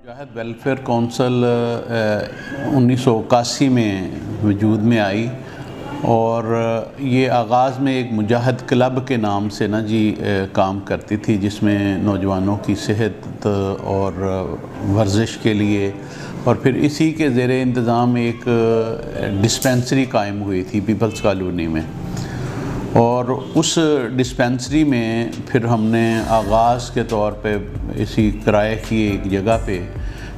مجاہد welfare council 1981 میں وجود میں آئی اور یہ آغاز میں ایک مجاہد کلب کے نام سے کام کرتی تھی، جس میں نوجوانوں کی صحت اور ورزش کے لیے، اور پھر اسی کے زیر انتظام ایک ڈسپینسری قائم ہوئی تھی پیپلز کالونی میں، اور اس ڈسپینسری میں پھر ہم نے آغاز کے طور پہ اسی کرائے کی ایک جگہ پہ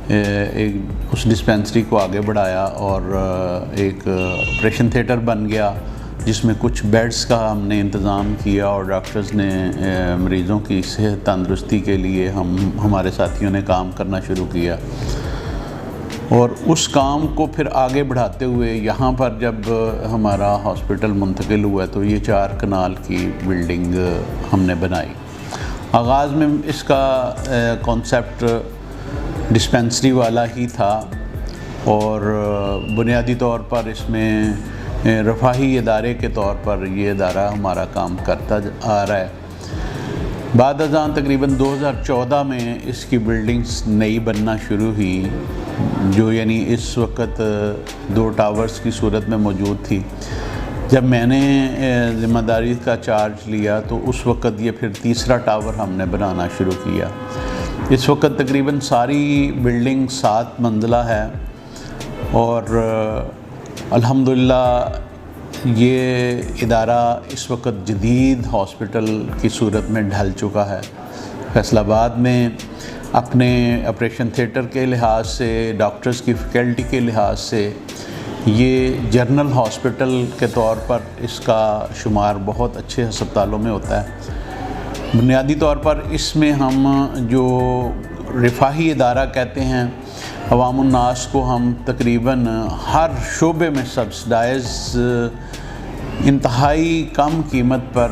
اس ڈسپینسری کو آگے بڑھایا اور ایک آپریشن تھیٹر بن گیا، جس میں کچھ بیڈز کا ہم نے انتظام کیا اور ڈاکٹرز نے مریضوں کی صحت تندرستی کے لیے ہمارے ساتھیوں نے کام کرنا شروع کیا، اور اس کام کو پھر آگے بڑھاتے ہوئے یہاں پر جب ہمارا ہاسپٹل منتقل ہوا تو یہ 4 کنال کی بلڈنگ ہم نے بنائی۔ آغاز میں اس کا کانسیپٹ ڈسپینسری والا ہی تھا، اور بنیادی طور پر اس میں رفاہی ادارے کے طور پر یہ ادارہ ہمارا کام کرتا آ رہا ہے۔ بعد ازاں تقریباً 2014 میں اس کی بلڈنگز نئی بننا شروع ہوئی، جو اس وقت 2 ٹاورز کی صورت میں موجود تھی۔ جب میں نے ذمہ داری کا چارج لیا تو اس وقت یہ پھر تیسرا ٹاور ہم نے بنانا شروع کیا۔ اس وقت تقریباً ساری بلڈنگ 7 منزلہ ہے، اور الحمدللہ یہ ادارہ اس وقت جدید ہاسپٹل کی صورت میں ڈھل چکا ہے۔ فیصل آباد میں اپنے آپریشن تھیٹر کے لحاظ سے، ڈاکٹرز کی فیکلٹی کے لحاظ سے یہ جنرل ہاسپٹل کے طور پر اس کا شمار بہت اچھے ہسپتالوں میں ہوتا ہے۔ بنیادی طور پر اس میں ہم جو رفاہی ادارہ کہتے ہیں، عوام الناس کو ہم تقریباً ہر شعبے میں سبسڈائز انتہائی کم قیمت پر،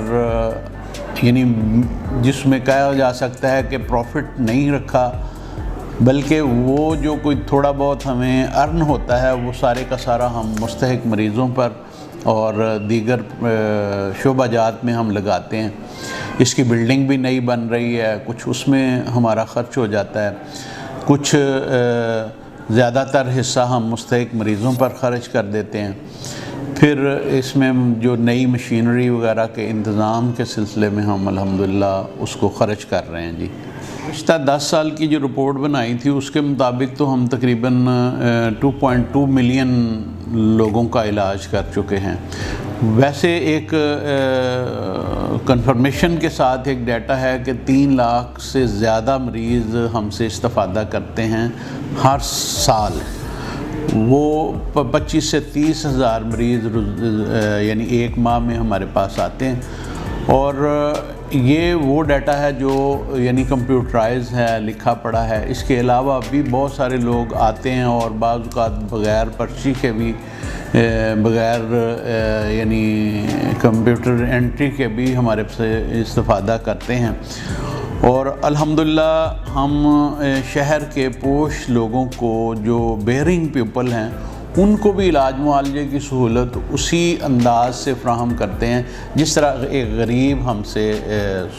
جس میں کہا جا سکتا ہے کہ پروفٹ نہیں رکھا، بلکہ وہ جو کوئی تھوڑا بہت ہمیں ارن ہوتا ہے وہ سارے کا سارا ہم مستحق مریضوں پر اور دیگر شعبہ جات میں ہم لگاتے ہیں۔ اس کی بلڈنگ بھی نئی بن رہی ہے، کچھ اس میں ہمارا خرچ ہو جاتا ہے، کچھ زیادہ تر حصہ ہم مستحق مریضوں پر خرچ کر دیتے ہیں۔ پھر اس میں جو نئی مشینری وغیرہ کے انتظام کے سلسلے میں ہم الحمدللہ اس کو خرچ کر رہے ہیں۔ گزشتہ 10 سال کی جو رپورٹ بنائی تھی اس کے مطابق تو ہم تقریباً 2.2 ملین لوگوں کا علاج کر چکے ہیں۔ ویسے ایک کنفرمیشن کے ساتھ ایک ڈیٹا ہے کہ 3 لاکھ سے زیادہ مریض ہم سے استفادہ کرتے ہیں ہر سال۔ وہ 25 سے 30 ہزار مریض ایک ماہ میں ہمارے پاس آتے ہیں، اور یہ وہ ڈیٹا ہے جو کمپیوٹرائز ہے، لکھا پڑھا ہے۔ اس کے علاوہ بھی بہت سارے لوگ آتے ہیں اور بعض اوقات بغیر پرچی کے بھی، بغیر کمپیوٹر انٹری کے بھی ہمارے سے استفادہ کرتے ہیں، اور الحمدللہ ہم شہر کے پوش لوگوں کو جو بیئرنگ پیپل ہیں ان کو بھی علاج معالجے کی سہولت اسی انداز سے فراہم کرتے ہیں جس طرح ایک غریب ہم سے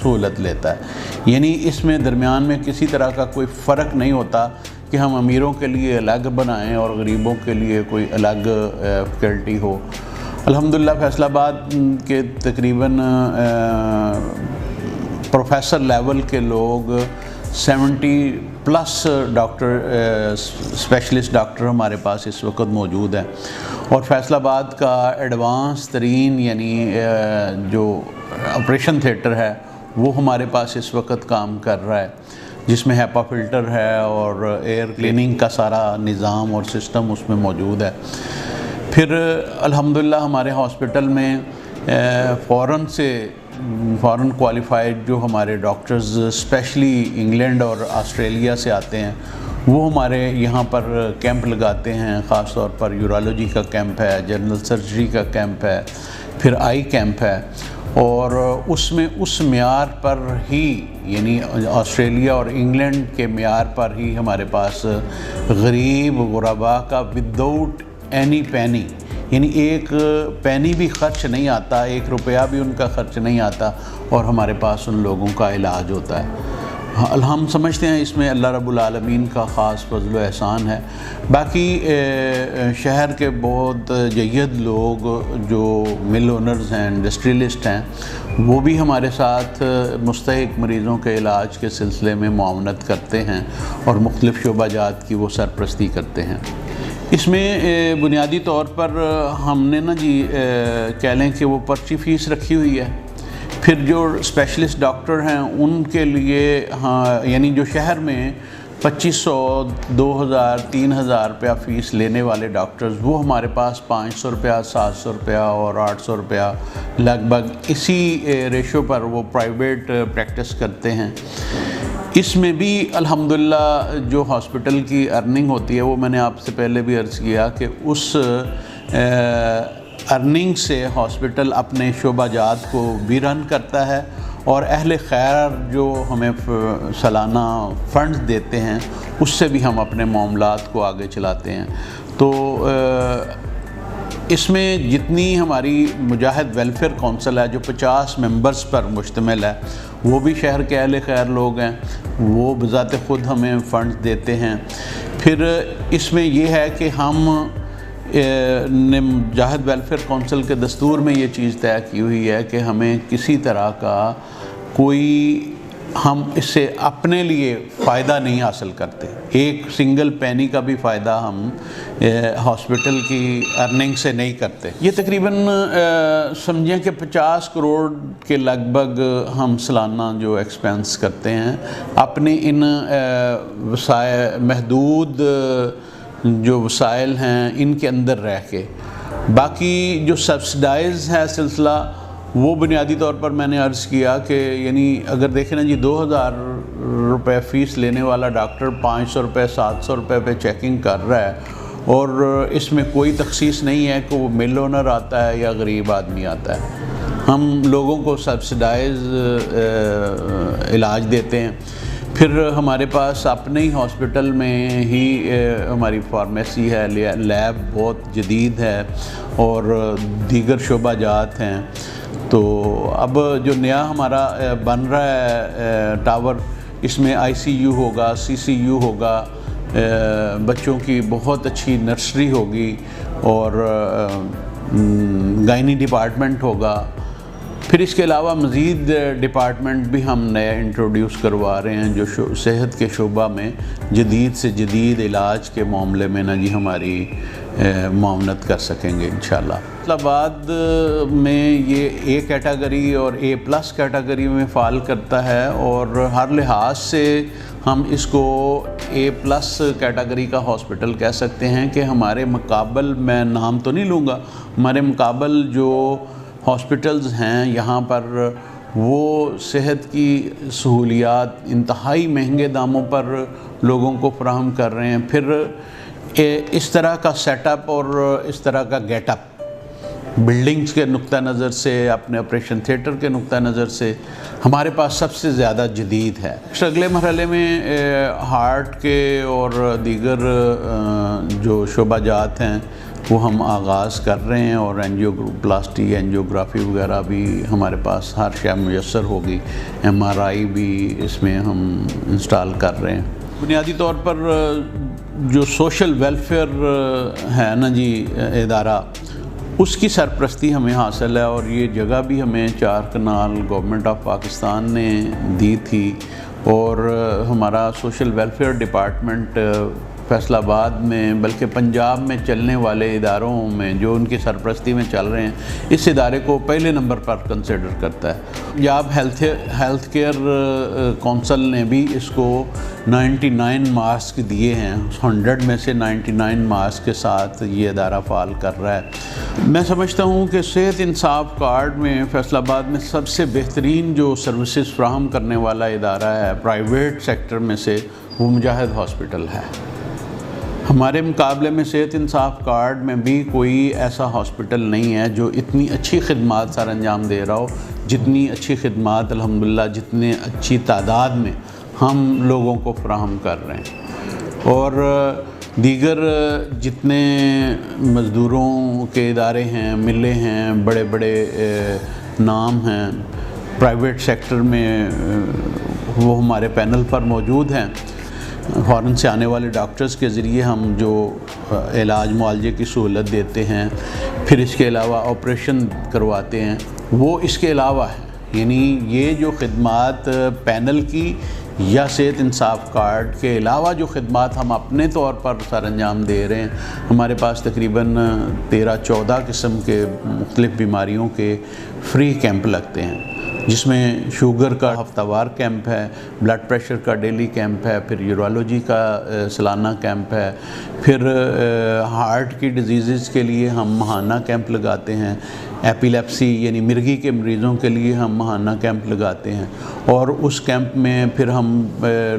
سہولت لیتا ہے۔ اس میں درمیان میں کسی طرح کا کوئی فرق نہیں ہوتا کہ ہم امیروں کے لیے الگ بنائیں اور غریبوں کے لیے کوئی الگ فیکلٹی ہو۔ الحمدللہ فیصل آباد کے تقریباً پروفیسر لیول کے لوگ 70+ ڈاکٹر، اسپیشلسٹ ڈاکٹر ہمارے پاس اس وقت موجود ہیں، اور فیصل آباد کا ایڈوانس ترین جو آپریشن تھیٹر ہے وہ ہمارے پاس اس وقت کام کر رہا ہے، جس میں ہیپا فلٹر ہے اور ایئر کلیننگ کا سارا نظام اور سسٹم اس میں موجود ہے۔ پھر الحمدللہ ہمارے ہاسپٹل میں فورن کوالیفائڈ جو ہمارے ڈاکٹرز اسپیشلی انگلینڈ اور آسٹریلیا سے آتے ہیں وہ ہمارے یہاں پر کیمپ لگاتے ہیں، خاص طور پر یورولوجی کا کیمپ ہے، جنرل سرجری کا کیمپ ہے، پھر آئی کیمپ ہے، اور اس میں اس معیار پر ہی آسٹریلیا اور انگلینڈ کے معیار پر ہی ہمارے پاس غریب غربا کا وداؤٹ اینی پینی، ایک پینی بھی خرچ نہیں آتا، 1 روپیہ بھی ان کا خرچ نہیں آتا، اور ہمارے پاس ان لوگوں کا علاج ہوتا ہے۔ ہم سمجھتے ہیں اس میں اللہ رب العالمین کا خاص فضل و احسان ہے۔ باقی شہر کے بہت جید لوگ جو مل اونرز ہیں، انڈسٹریلسٹ ہیں، وہ بھی ہمارے ساتھ مستحق مریضوں کے علاج کے سلسلے میں معاونت کرتے ہیں اور مختلف شعبہ جات کی وہ سرپرستی کرتے ہیں۔ اس میں بنیادی طور پر ہم نے کہہ لیں کہ وہ پرچی فیس رکھی ہوئی ہے۔ پھر جو اسپیشلسٹ ڈاکٹر ہیں ان کے لیے یعنی جو شہر میں 2500، 2000، 3000 روپیہ فیس لینے والے ڈاکٹرز، وہ ہمارے پاس 500 روپیہ، 700 روپیہ اور 800 روپیہ لگ بھگ اسی ریشو پر وہ پرائیویٹ پریکٹس کرتے ہیں۔ اس میں بھی الحمدللہ جو ہاسپٹل کی ارننگ ہوتی ہے، وہ میں نے آپ سے پہلے بھی عرض کیا کہ اس ارننگ سے ہاسپٹل اپنے شعبہ جات کو بھی رن کرتا ہے، اور اہل خیر جو ہمیں سالانہ فنڈز دیتے ہیں اس سے بھی ہم اپنے معاملات کو آگے چلاتے ہیں۔ تو اس میں جتنی ہماری مجاہد ویلفیئر کونسل ہے جو 50 ممبرز پر مشتمل ہے، وہ بھی شہر کے اہل خیر لوگ ہیں، وہ بذات خود ہمیں فنڈز دیتے ہیں۔ پھر اس میں یہ ہے کہ ہم نے مجاہد ویلفیئر کونسل کے دستور میں یہ چیز طے کی ہوئی ہے کہ ہمیں کسی طرح کا ہم اس سے اپنے لیے فائدہ نہیں حاصل کرتے، ایک سنگل پینی کا بھی فائدہ ہم ہاسپٹل کی ارننگ سے نہیں کرتے۔ یہ تقریباً سمجھیں کہ 50 کروڑ کے لگ بھگ ہم سالانہ جو ایکسپینس کرتے ہیں اپنی ان محدود جو وسائل ہیں ان کے اندر رہ کے۔ باقی جو سبسڈائز ہے سلسلہ، وہ بنیادی طور پر میں نے عرض کیا کہ یعنی اگر دیکھیں 2000 روپے فیس لینے والا ڈاکٹر 500 روپے، 700 روپے پہ چیکنگ کر رہا ہے، اور اس میں کوئی تخصیص نہیں ہے کہ وہ مل اونر آتا ہے یا غریب آدمی آتا ہے۔ ہم لوگوں کو سبسڈائز علاج دیتے ہیں۔ پھر ہمارے پاس اپنے ہی ہاسپٹل میں ہی ہماری فارمیسی ہے، لیب بہت جدید ہے اور دیگر شعبہ جات ہیں۔ تو اب جو نیا ہمارا بن رہا ہے ٹاور، اس میں ICU ہوگا، CCU ہوگا، بچوں کی بہت اچھی نرسری ہوگی، اور گائنی ڈپارٹمنٹ ہوگا۔ پھر اس کے علاوہ مزید ڈپارٹمنٹ بھی ہم نئے انٹروڈیوس کروا رہے ہیں جو صحت کے شعبہ میں جدید سے جدید علاج کے معاملے میں ہماری معاونت کر سکیں گے انشاءاللہ۔ فیصل آباد میں یہ A کیٹیگری اور A+ کیٹیگری میں فال کرتا ہے، اور ہر لحاظ سے ہم اس کو A+ کیٹیگری کا ہاسپٹل کہہ سکتے ہیں کہ ہمارے مقابل، میں نام تو نہیں لوں گا، ہمارے مقابل جو ہاسپٹلز ہیں یہاں پر وہ صحت کی سہولیات انتہائی مہنگے داموں پر لوگوں کو فراہم کر رہے ہیں۔ پھر اس طرح کا سیٹ اپ اور اس طرح کا گیٹ اپ بلڈنگز کے نقطہ نظر سے، اپنے آپریشن تھیٹر کے نقطہ نظر سے ہمارے پاس سب سے زیادہ جدید ہے۔ اگلے مرحلے میں ہارٹ کے اور دیگر جو شعبہ جات ہیں وہ ہم آغاز کر رہے ہیں، اور پلاسٹی، اینجیوگرافی وغیرہ بھی ہمارے پاس ہر شے میسر ہوگی۔ MRI بھی اس میں ہم انسٹال کر رہے ہیں۔ بنیادی طور پر جو سوشل ویلفیئر ہے ادارہ، اس کی سرپرستی ہمیں حاصل ہے، اور یہ جگہ بھی ہمیں 4 کنال گورنمنٹ آف پاکستان نے دی تھی، اور ہمارا سوشل ویلفیئر ڈپارٹمنٹ فیصل آباد میں بلکہ پنجاب میں چلنے والے اداروں میں جو ان کی سرپرستی میں چل رہے ہیں، اس ادارے کو پہلے نمبر پر کنسیڈر کرتا ہے۔ پنجاب ہیلتھ کیئر کونسل نے بھی اس کو 99 مارکس دیے ہیں، 100 میں سے 99 مارکس کے ساتھ یہ ادارہ فعال کر رہا ہے۔ میں سمجھتا ہوں کہ صحت انصاف کارڈ میں فیصل آباد میں سب سے بہترین جو سروسز فراہم کرنے والا ادارہ ہے پرائیویٹ سیکٹر میں سے، وہ مجاہد ہاسپٹل ہے۔ ہمارے مقابلے میں صحت انصاف کارڈ میں بھی کوئی ایسا ہاسپٹل نہیں ہے جو اتنی اچھی خدمات سر انجام دے رہا ہو، جتنی اچھی خدمات الحمدللہ جتنے اچھی تعداد میں ہم لوگوں کو فراہم کر رہے ہیں۔ اور دیگر جتنے مزدوروں کے ادارے ہیں، ملیں ہیں، بڑے بڑے نام ہیں پرائیویٹ سیکٹر میں وہ ہمارے پینل پر موجود ہیں۔ فارن سے آنے والے ڈاکٹرز کے ذریعے ہم جو علاج معالجے کی سہولت دیتے ہیں، پھر اس کے علاوہ آپریشن کرواتے ہیں، وہ اس کے علاوہ ہے۔ یعنی یہ جو خدمات پینل کی یا صحت انصاف کارڈ کے علاوہ جو خدمات ہم اپنے طور پر سر انجام دے رہے ہیں، ہمارے پاس تقریباً 13-14 قسم کے مختلف بیماریوں کے فری کیمپ لگتے ہیں، جس میں شوگر کا ہفتہ وار کیمپ ہے، بلڈ پریشر کا ڈیلی کیمپ ہے، پھر یورولوجی کا سالانہ کیمپ ہے، پھر ہارٹ کی ڈیزیزز کے لیے ہم ماہانہ کیمپ لگاتے ہیں، ایپیلیپسی یعنی مرگی کے مریضوں کے لیے ہم ماہانہ کیمپ لگاتے ہیں، اور اس کیمپ میں پھر ہم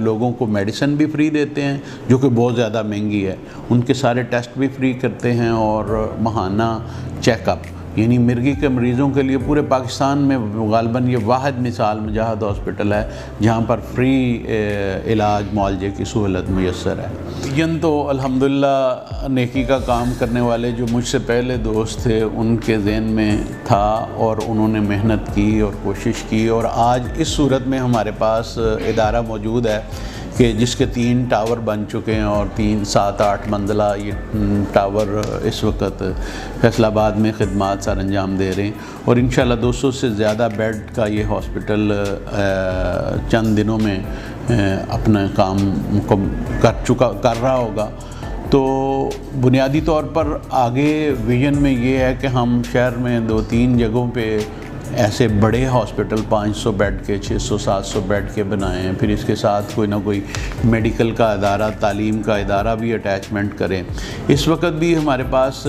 لوگوں کو میڈیسن بھی فری دیتے ہیں جو کہ بہت زیادہ مہنگی ہے، ان کے سارے ٹیسٹ بھی فری کرتے ہیں، اور ماہانہ چیک اپ یعنی مرگی کے مریضوں کے لیے پورے پاکستان میں غالباً یہ واحد مثال مجاہد ہاسپٹل ہے جہاں پر فری علاج معالجے کی سہولت میسر ہے۔ یوں تو الحمدللہ نیکی کا کام کرنے والے جو مجھ سے پہلے دوست تھے ان کے ذہن میں تھا، اور انہوں نے محنت کی اور کوشش کی، اور آج اس صورت میں ہمارے پاس ادارہ موجود ہے کہ جس کے 3 ٹاور بن چکے ہیں، اور 7-8 منزلہ یہ ٹاور اس وقت فیصل آباد میں خدمات سر انجام دے رہے ہیں، اور انشاءاللہ 200 سے زیادہ بیڈ کا یہ ہاسپٹل چند دنوں میں اپنا کام کر رہا ہوگا۔ تو بنیادی طور پر آگے ویژن میں یہ ہے کہ ہم شہر میں 2-3 جگہوں پہ ایسے بڑے ہاسپٹل 500 بیڈ کے 600-700 بیڈ کے بنائے ہیں، پھر اس کے ساتھ کوئی نہ کوئی میڈیکل کا ادارہ، تعلیم کا ادارہ بھی اٹیچمنٹ کریں۔ اس وقت بھی ہمارے پاس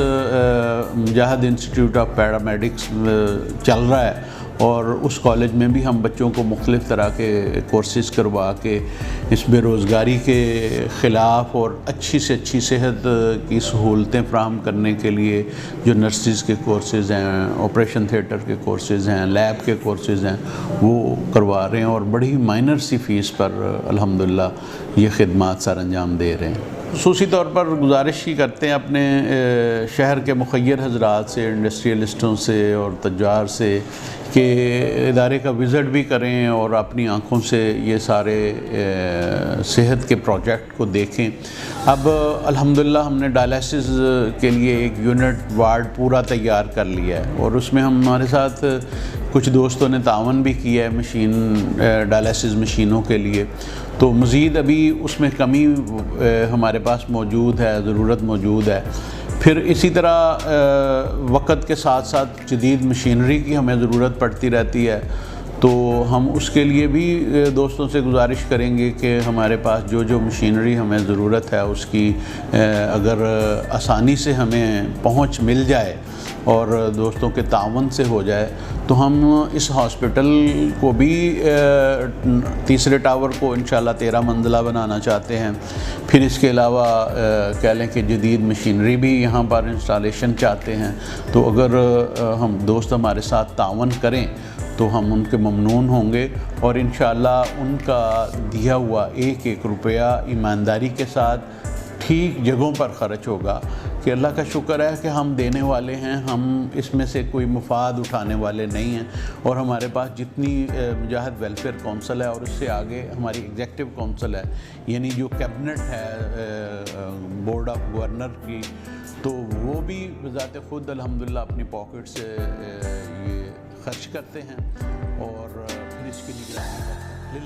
مجاہد انسٹیٹیوٹ آف پیرامیڈکس چل رہا ہے، اور اس کالج میں بھی ہم بچوں کو مختلف طرح کے کورسز کروا کے اس بے روزگاری کے خلاف اور اچھی سے اچھی صحت کی سہولتیں فراہم کرنے کے لیے جو نرسز کے کورسز ہیں، آپریشن تھیٹر کے کورسز ہیں، لیب کے کورسز ہیں، وہ کروا رہے ہیں، اور بڑی مائنر سی فیس پر الحمدللہ یہ خدمات سر انجام دے رہے ہیں۔ خصوصی طور پر گزارش ہی کرتے ہیں اپنے شہر کے مخیر حضرات سے، انڈسٹریلسٹوں سے اور تجار سے کہ ادارے کا وزٹ بھی کریں اور اپنی آنکھوں سے یہ سارے صحت کے پروجیکٹ کو دیکھیں۔ اب الحمدللہ ہم نے ڈائلیسس کے لیے ایک یونٹ وارڈ پورا تیار کر لیا ہے، اور اس میں ہمارے ساتھ کچھ دوستوں نے تعاون بھی کیا ہے ڈائلیسس مشینوں کے لیے، تو مزید ابھی اس میں کمی ہمارے پاس موجود ہے، ضرورت موجود ہے۔ پھر اسی طرح وقت کے ساتھ ساتھ جدید مشینری کی ہمیں ضرورت پڑتی رہتی ہے، تو ہم اس کے لیے بھی دوستوں سے گزارش کریں گے کہ ہمارے پاس جو مشینری ہمیں ضرورت ہے اس کی اگر آسانی سے ہمیں پہنچ مل جائے اور دوستوں کے تعاون سے ہو جائے، تو ہم اس ہاسپٹل کو بھی تیسرے ٹاور کو انشاءاللہ 13 منزلہ بنانا چاہتے ہیں۔ پھر اس کے علاوہ کہہ لیں کہ جدید مشینری بھی یہاں پر انسٹالیشن چاہتے ہیں، تو اگر ہم دوست ہمارے ساتھ تعاون کریں تو ہم ان کے ممنون ہوں گے، اور انشاءاللہ ان کا دیا ہوا ایک روپیہ ایمانداری کے ساتھ ٹھیک جگہوں پر خرچ ہوگا، کہ اللہ کا شکر ہے کہ ہم دینے والے ہیں، ہم اس میں سے کوئی مفاد اٹھانے والے نہیں ہیں، اور ہمارے پاس جتنی مجاہد ویلفیئر کونسل ہے اور اس سے آگے ہماری ایگزیکٹو کونسل ہے، یعنی جو کیبنٹ ہے بورڈ آف گورنر کی، تو وہ بھی بذات خود الحمدللہ اپنی پاکٹ سے یہ خرچ کرتے ہیں، اور پھر اس کی نگرانی